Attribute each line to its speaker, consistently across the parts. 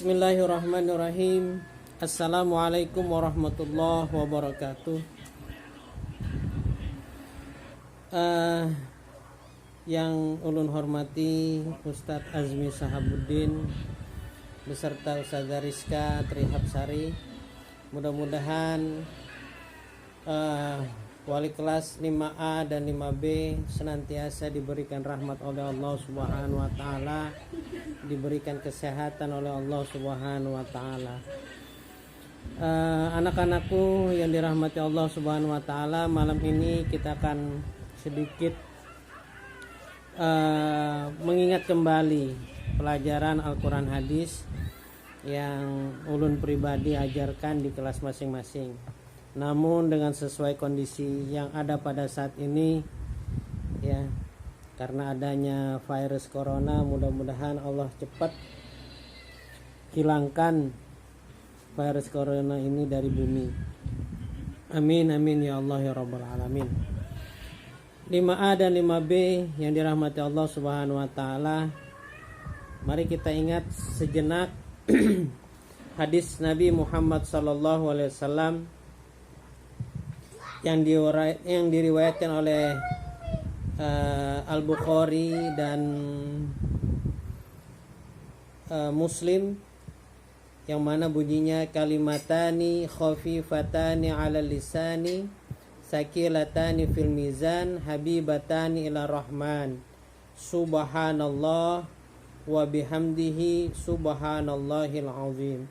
Speaker 1: Bismillahirrahmanirrahim. Assalamualaikum warahmatullahi wabarakatuh. Yang ulun hormati Ustadz Azmi Sahabuddin beserta Ustazah Rizka Trihapsari. Mudah-mudahan wali kelas 5A dan 5B senantiasa diberikan rahmat oleh Allah Subhanahu wa taala, diberikan kesehatan oleh Allah Subhanahu wa taala. Anak-anakku yang dirahmati Allah Subhanahu wa taala, malam ini kita akan sedikit mengingat kembali pelajaran Al-Quran Hadis yang ulun pribadi ajarkan di kelas masing-masing. Namun dengan sesuai kondisi yang ada pada saat ini, ya, karena adanya virus corona, mudah-mudahan Allah cepat hilangkan virus corona ini dari bumi. Amin amin ya Allah ya rabbal alamin. 5A dan 5B yang dirahmati Allah Subhanahu wa taala, mari kita ingat sejenak hadis Nabi Muhammad sallallahu alaihi wasallam yang diriwayatkan oleh Al-Bukhari dan Muslim, yang mana bunyinya kalimatani khafifatani 'ala lisani sakilatani fil mizan habibatani ila rahman subhanallah wa bihamdihi subhanallahil azim.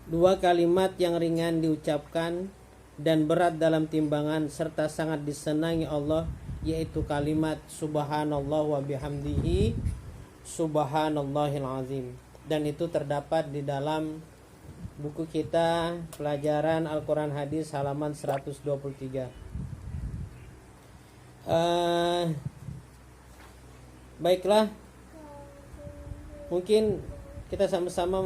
Speaker 1: Dua kalimat yang ringan diucapkan dan berat dalam timbangan serta sangat disenangi Allah, yaitu kalimat subhanallah wa bihamdihi subhanallahil azim. Dan itu terdapat di dalam buku kita pelajaran Al-Quran Hadis halaman 123. Baiklah, mungkin kita sama-sama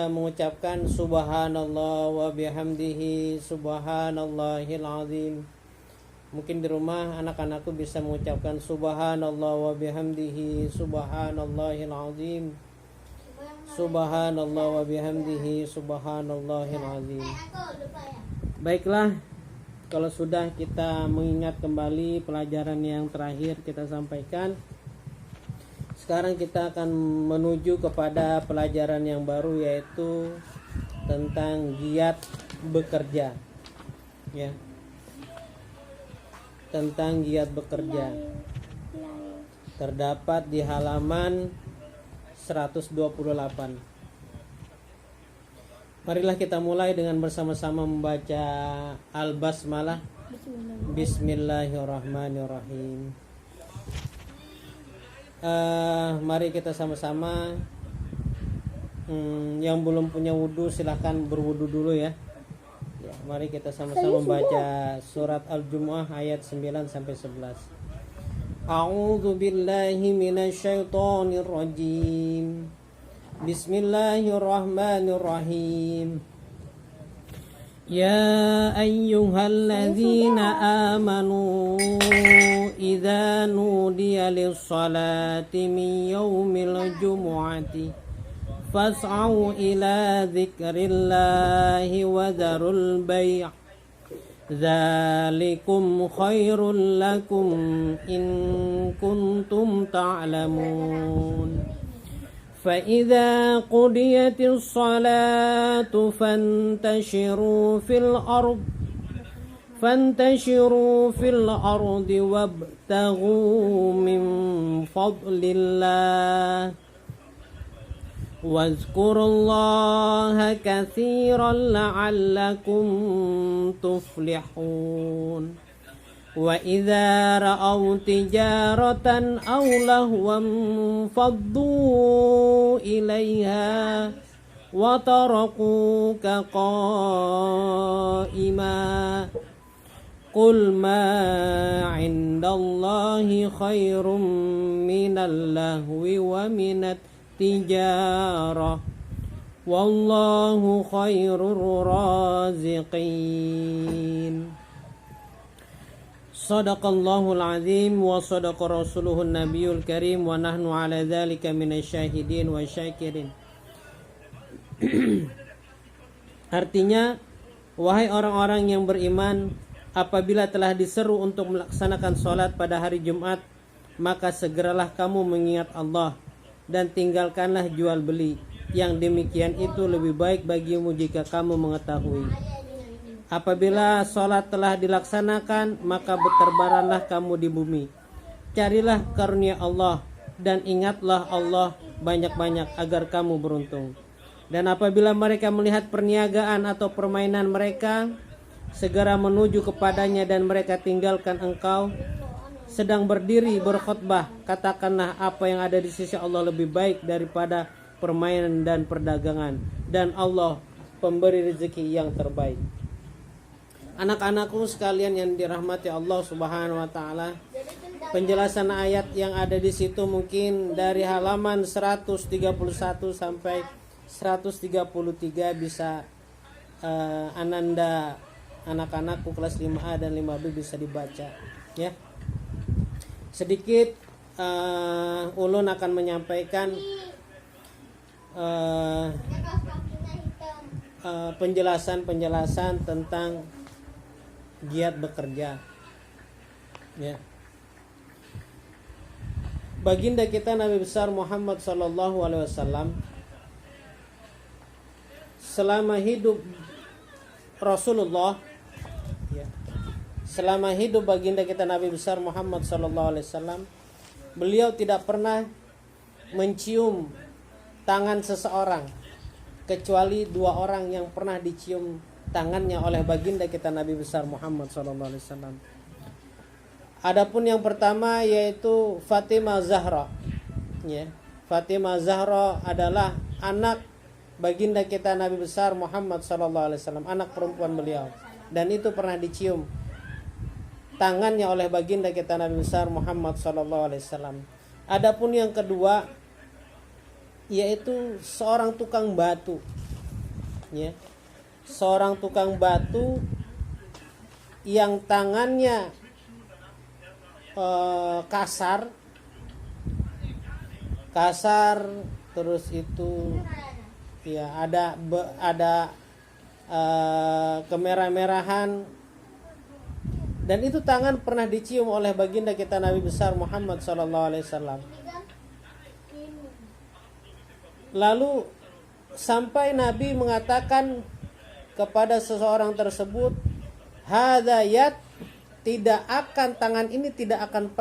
Speaker 1: mengucapkan subhanallah wa bihamdihi subhanallahil azim. Mungkin di rumah anak-anakku bisa mengucapkan subhanallah wa bihamdihi subhanallahil azim. Subhanallah wa bihamdihi subhanallahil azim. Baiklah, kalau sudah kita mengingat kembali pelajaran yang terakhir kita sampaikan, sekarang kita akan menuju kepada pelajaran yang baru, yaitu tentang giat bekerja. Ya. Tentang giat bekerja. Terdapat di halaman 128. Marilah kita mulai dengan bersama-sama membaca Al-Basmalah. Bismillahirrahmanirrahim. Mari kita sama-sama, yang belum punya wudhu silahkan berwudhu dulu ya. Mari kita sama-sama membaca surat Al-Jumu'ah ayat 9 sampai 11. A'udzu billahi minasyaitonir rajim. Bismillahirrahmanirrahim. Ya ayyuhalladzina amanu idza nudiya lis-salati min yaumil jumu'ati fas'au ila dzikrillahi wa dzarul bai'. Dzalikum khairul lakum in kuntum ta'lamun. فإذا قضيت الصلاة فانتشروا في الأرض وابتغوا من فضل الله واذكروا الله كثيرا لعلكم تفلحون. وإذا رأوا تجارة أو لهوا انفضوا إليها وتركوك قائما قل ما عند الله خير من اللهو ومن التجارة والله خير الرازقين. Sadaqallahul azim wa sadaqa rasuluhun nabiyul karim wa nahnu ala dzalika minasyahidin wa syakirin. Artinya, wahai orang-orang yang beriman, apabila telah diseru untuk melaksanakan sholat pada hari Jumat, maka segeralah kamu mengingat Allah dan tinggalkanlah jual beli. Yang demikian itu lebih baik bagimu jika kamu mengetahui. Apabila sholat telah dilaksanakan, maka berterbaranlah kamu di bumi. Carilah karunia Allah dan ingatlah Allah banyak-banyak agar kamu beruntung. Dan apabila mereka melihat perniagaan atau permainan mereka, segera menuju kepadanya dan mereka tinggalkan engkau sedang berdiri berkhutbah. Katakanlah apa yang ada di sisi Allah lebih baik daripada permainan dan perdagangan, dan Allah pemberi rezeki yang terbaik. Anak-anakku sekalian yang dirahmati Allah Subhanahu wa taala, penjelasan ayat yang ada di situ mungkin dari halaman 131 sampai 133 bisa Ananda anak-anakku kelas 5A dan 5B bisa dibaca ya. Sedikit ulun akan menyampaikan penjelasan tentang giat bekerja ya. Baginda kita Nabi besar Muhammad sallallahu alaihi wasallam, selama hidup Rasulullah ya, selama hidup baginda kita Nabi besar Muhammad sallallahu alaihi wasallam, beliau tidak pernah mencium tangan seseorang kecuali 2 orang yang pernah dicium tangannya oleh baginda kita Nabi besar Muhammad sallallahu alaihi wasallam. Adapun yang pertama yaitu Fatimah Zahra. Ya. Fatimah Zahra adalah anak baginda kita Nabi besar Muhammad sallallahu alaihi wasallam, anak perempuan beliau, dan itu pernah dicium tangannya oleh baginda kita Nabi besar Muhammad sallallahu alaihi wasallam. Adapun yang kedua yaitu seorang tukang batu. Ya. Seorang tukang batu yang tangannya kasar, terus itu ya ada kemerah-merahan, dan itu tangan pernah dicium oleh baginda kita Nabi besar Muhammad sallallahu alaihi wasallam. Lalu sampai Nabi mengatakan kepada seseorang tersebut, hadza yad, tidak akan, tangan ini tidak akan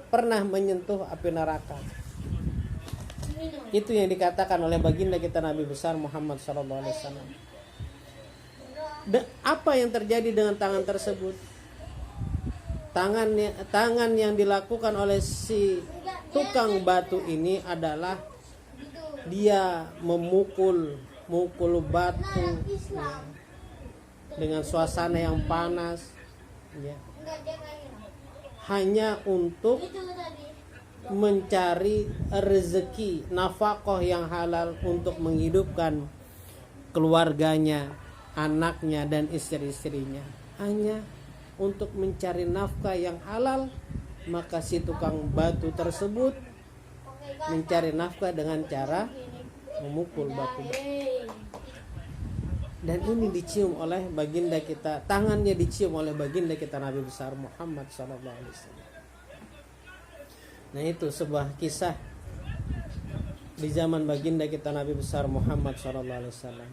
Speaker 1: pernah menyentuh api neraka. Itu yang dikatakan oleh baginda kita Nabi besar Muhammad sallallahu alaihi wasallam. Apa yang terjadi dengan tangan tersebut? Tangan yang dilakukan oleh si tukang batu ini adalah dia memukul batu ya, dengan suasana yang panas ya, hanya untuk mencari rezeki nafkah yang halal untuk menghidupkan keluarganya, anaknya dan istri-istrinya. Hanya untuk mencari nafkah yang halal, maka si tukang batu tersebut mencari nafkah dengan cara memukul batu. Dan ini dicium oleh baginda kita, tangannya dicium oleh baginda kita Nabi besar Muhammad sallallahu alaihi wasallam. Nah, itu sebuah kisah di zaman baginda kita Nabi besar Muhammad sallallahu alaihi wasallam.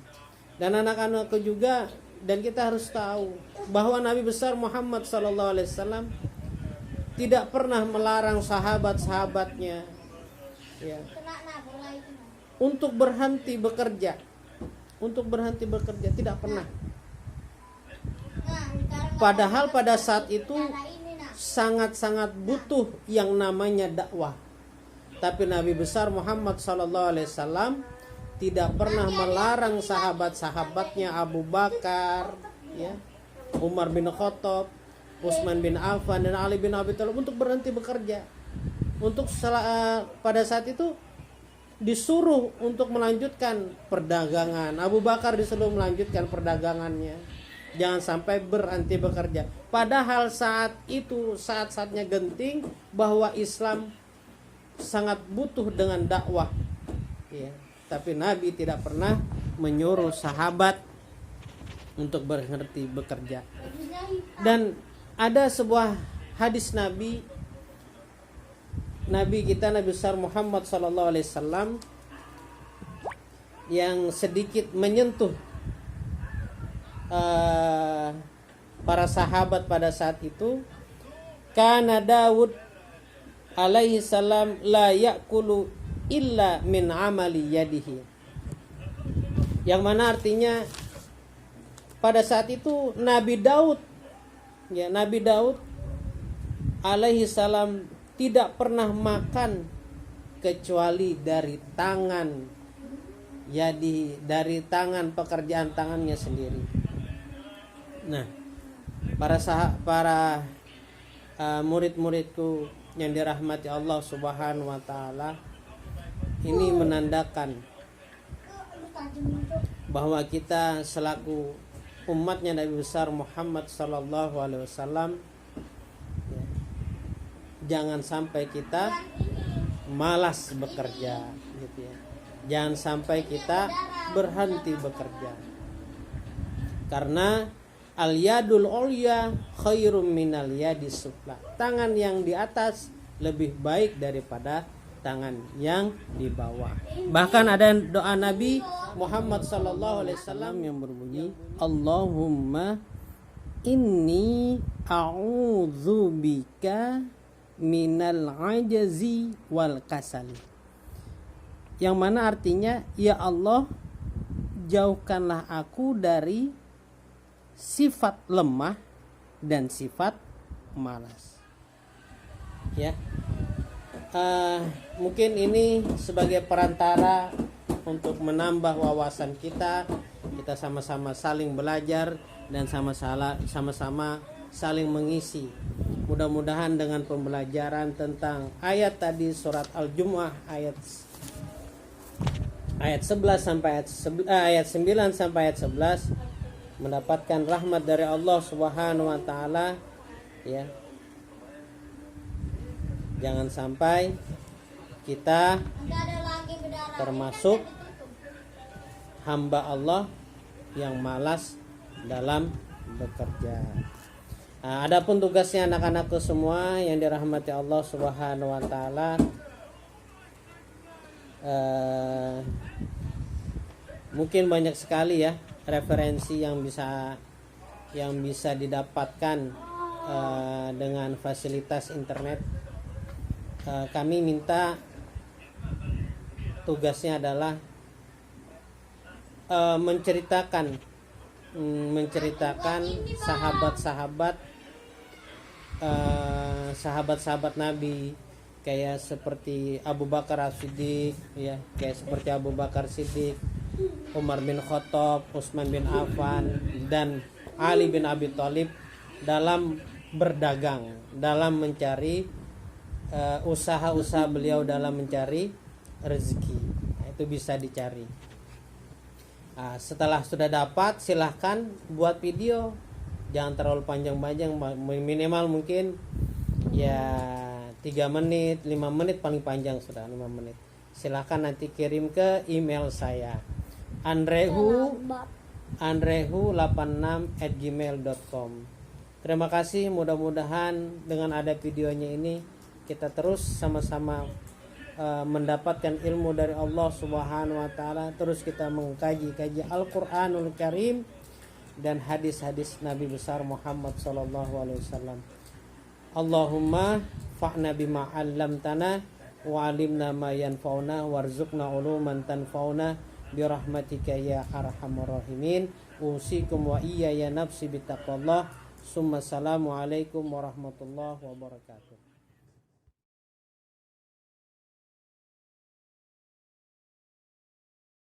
Speaker 1: Dan anak-anakku juga, dan kita harus tahu bahwa Nabi besar Muhammad sallallahu alaihi wasallam tidak pernah melarang sahabat-sahabatnya ya, untuk berhenti bekerja. Untuk berhenti bekerja tidak pernah. Padahal pada saat itu sangat-sangat butuh yang namanya dakwah. Tapi Nabi besar Muhammad sallallahu alaihi wasallam tidak pernah melarang sahabat-sahabatnya Abu Bakar, ya, Umar bin Khattab, Utsman bin Affan dan Ali bin Abi Thalib untuk berhenti bekerja. Pada saat itu disuruh untuk melanjutkan perdagangan. Abu Bakar disuruh melanjutkan perdagangannya. Jangan sampai berhenti bekerja. Padahal saat itu saat-saatnya genting bahwa Islam sangat butuh dengan dakwah. Ya, tapi Nabi tidak pernah menyuruh sahabat untuk berhenti bekerja. Dan ada sebuah hadis Nabi kita, Nabi besar Muhammad sallallahu alaihi wasallam, yang sedikit menyentuh para sahabat pada saat itu. Kana Daud alaihi salam la ya'kulu illa min amali yadihi. Yang mana artinya pada saat itu Nabi Daud alaihi salam tidak pernah makan kecuali dari tangan dari tangan pekerjaan tangannya sendiri. Nah, para murid-muridku yang dirahmati Allah Subhanahu wa taala, ini menandakan bahwa kita selaku umatnya Nabi besar Muhammad sallallahu alaihi wasallam, jangan sampai kita malas bekerja gitu ya. Jangan sampai kita berhenti bekerja. Karena al-yadul ulya khairum minal yadis sufla. Tangan yang di atas lebih baik daripada tangan yang di bawah. Bahkan ada doa Nabi Muhammad sallallahu alaihi wasallam yang berbunyi, Allahumma inni a'udzubika minal ajazi wal kasali. Yang mana artinya, ya Allah, jauhkanlah aku dari sifat lemah dan sifat malas. Ya, mungkin ini sebagai perantara untuk menambah wawasan kita sama-sama saling belajar dan sama-sama saling mengisi. Mudah-mudahan dengan pembelajaran tentang ayat tadi, surat Al-Jumu'ah ayat 11 sampai ayat 9 sampai ayat 11, mendapatkan rahmat dari Allah Subhanahu wa taala ya. Jangan sampai kita termasuk hamba Allah yang malas dalam bekerja. Adapun tugasnya anak-anakku semua yang dirahmati Allah Subhanahu wa taala, mungkin banyak sekali ya referensi yang bisa didapatkan dengan fasilitas internet. Kami minta tugasnya adalah menceritakan sahabat-sahabat Nabi, kayak seperti Abu Bakar As-Siddiq ya, Umar bin Khattab, Utsman bin Affan, dan Ali bin Abi Thalib dalam berdagang, dalam mencari usaha-usaha beliau dalam mencari rezeki. Itu bisa dicari. Setelah sudah dapat, silahkan buat video, jangan terlalu panjang-panjang, minimal mungkin ya 3 menit, 5 menit paling panjang sudah 5 menit. Silahkan nanti kirim ke email saya andrehu86@gmail.com. Terima kasih. Mudah-mudahan dengan ada videonya ini kita terus sama-sama mendapatkan ilmu dari Allah Subhanahu wa taala. Terus kita mengkaji Al-Qur'anul Karim dan hadis-hadis Nabi besar Muhammad sallallahu alaihi wasallam. Allahumma fa'na bima 'allamtana wa 'allimna ma yanfa'una warzuqna 'uluman tanfa'una birahmatika ya arhamar rahimin. Usikum wa iyaya nafsi bittaqwallah. Summa assalamu alaikum warahmatullahi wabarakatuh.